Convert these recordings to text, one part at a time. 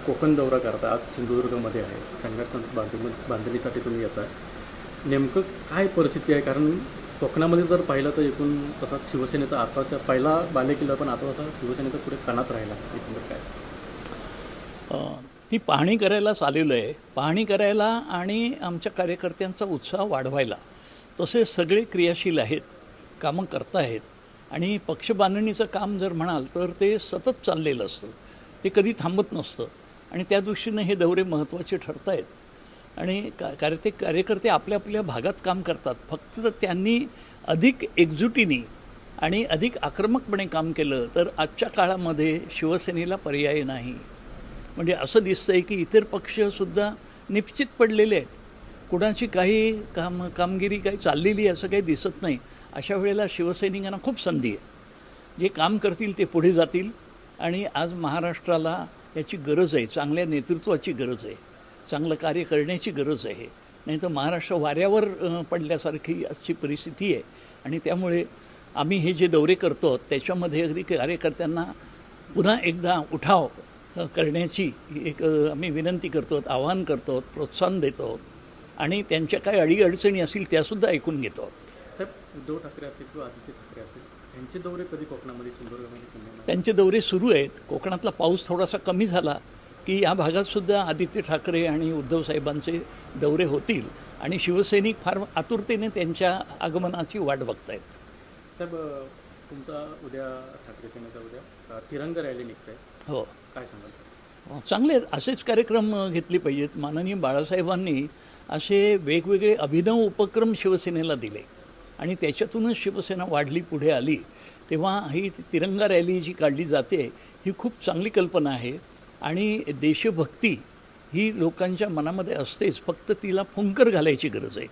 कोकण दौरा करता, आज सिंधुदुर्गमध्ये आहे, संघटना बांधणीसाठी तुम्ही येताय. नेमकं काय परिस्थिती आहे? कारण कोकणामध्ये जर पाहिलं तर एकूण तसा शिवसेनेचा आताचा पहिला बालेकिल्ला, पण आता तसा शिवसेनेचा पुढे कणात राहिला एकंदर काय? ती पाहणी करायलाच आलेलो आहे. पाहणी करायला आणि आमच्या कार्यकर्त्यांचा उत्साह वाढवायला. तसे सगळे क्रियाशील आहेत, कामं करताहेत आणि पक्ष बांधणीचं काम जर म्हणाल तर ते सतत चाललेलं असतं, ते कधी थांबत नसतं आणि त्या दृष्टीनं हे दौरे महत्त्वाचे ठरत आहेत. आणि कार्यकर्ते आपल्या आपल्या भागात काम करतात. फक्त त्यांनी अधिक एकजुटीने आणि अधिक आक्रमकपणे काम केलं तर आजच्या काळामध्ये शिवसेनेला पर्याय नाही. म्हणजे असं दिसतंय की इतर पक्षसुद्धा निश्चित पडलेले आहेत. कुणाची काही कामगिरी काही चाललेली असं काही दिसत नाही. अशा वेळेला शिवसैनिकांना खूप संधी आहे. जे काम करतील ते पुढे जातील आणि आज महाराष्ट्राला याची गरज आहे, चांगल्या नेतृत्वाची गरज आहे, चांगलं कार्य करण्याची गरज आहे. नाही तर महाराष्ट्र वाऱ्यावर पडल्यासारखी आजची परिस्थिती आहे. आणि त्यामुळे आम्ही हे जे दौरे करतो त्याच्यामध्ये अगदी कार्यकर्त्यांना पुन्हा एकदा उठाव करण्याची एक आम्ही विनंती करतो, आवाहन करतो, प्रोत्साहन देतो आणि त्यांच्या काही अडीअडचणी असतील त्यासुद्धा ऐकून घेतो. तर उद्धव ठाकरे असतील किंवा आदित्य ठाकरे असतील, यांचे दौरे कधी कोकणामध्ये सिंधुदुर्गमध्ये? त्यांचे दौरे सुरू आहेत. कोकणातला पाऊस थोडासा कमी झाला की या भागातसुद्धा आदित्य ठाकरे आणि उद्धव साहेबांचे दौरे होतील आणि शिवसैनिक फार आतुरतेने त्यांच्या आगमनाची वाट बघतायत. साहेब, तुमचा उद्या ठाकरे सेनेचा उद्या तिरंगा रॅली निघत आहे, हो, काय सांगाल? चांगले असेच कार्यक्रम घेतले पाहिजेत. माननीय बाळासाहेबांनी असे वेगवेगळे अभिनव उपक्रम शिवसेनेला दिले आणि त्याच्यातूनच शिवसेना वाढली, पुढे आली. तेव्हा ही तिरंगा रॅली जी काढली जाते ही खूप चांगली कल्पना आहे आणि देशभक्ती ही लोकांच्या मनामध्ये असतेच, फक्त तिला फुंकर घालायची गरज आहे.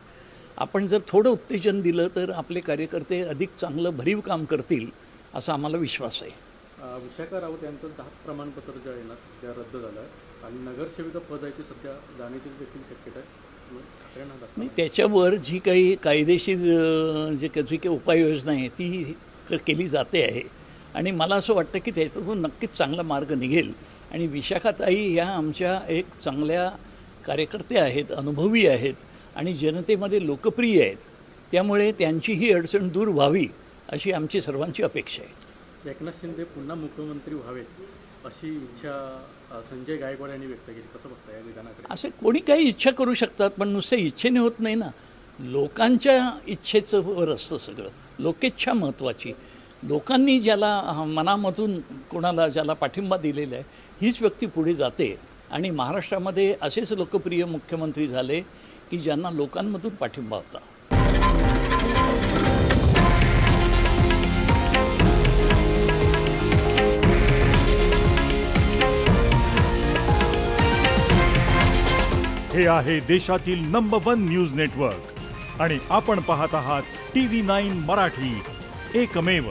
आपण जर थोडं उत्तेजन दिलं तर आपले कार्यकर्ते अधिक चांगलं भरीव काम करतील असा आम्हाला विश्वास आहे. विशाखा राऊत यांचं 10 प्रमाणपत्र जे आहे ना त्या रद्द झालं आहे आणि नगरसेविका पद आहे ती सध्या जाण्याची देखील शक्यता आहे. नाही, त्याच्यावर जी काही कायदेशीर जी काही उपाययोजना आहे ती केली जाते आहे आणि मला असं वाटतं की त्याच्यातून नक्कीच चांगला मार्ग निघेल. आणि विशाखाताई ह्या आमच्या एक चांगल्या कार्यकर्त्या आहेत, अनुभवी आहेत आणि जनतेमध्ये लोकप्रिय आहेत. त्यामुळे त्यांची ही अडचण दूर व्हावी अशी आमची सर्वांची अपेक्षा आहे. एकनाथ शिंदे पुन्हा मुख्यमंत्री व्हावेत अशी इच्छा संजय गायकवाड यांनी व्यक्त केली. कसं बघता या विधानाकडे? असे कोणी काही इच्छा करू शकतात, पण नुसत्या इच्छेने होत नाही ना. लोकांच्या इच्छेचं वर असतं सगळं. लोकेच्छा महत्त्वाची. लोकांनी ज्याला मनामधून कोणाला ज्याला पाठिंबा दिलेला आहे हीच व्यक्ती पुढे जाते आणि महाराष्ट्रामध्ये असेच लोकप्रिय मुख्यमंत्री झाले की ज्यांना लोकांमधून पाठिंबा होता. हे आहे देशातील नंबर 1 न्यूज नेटवर्क आणि आपण पाहत आहात TV9 मराठी, एकमेव.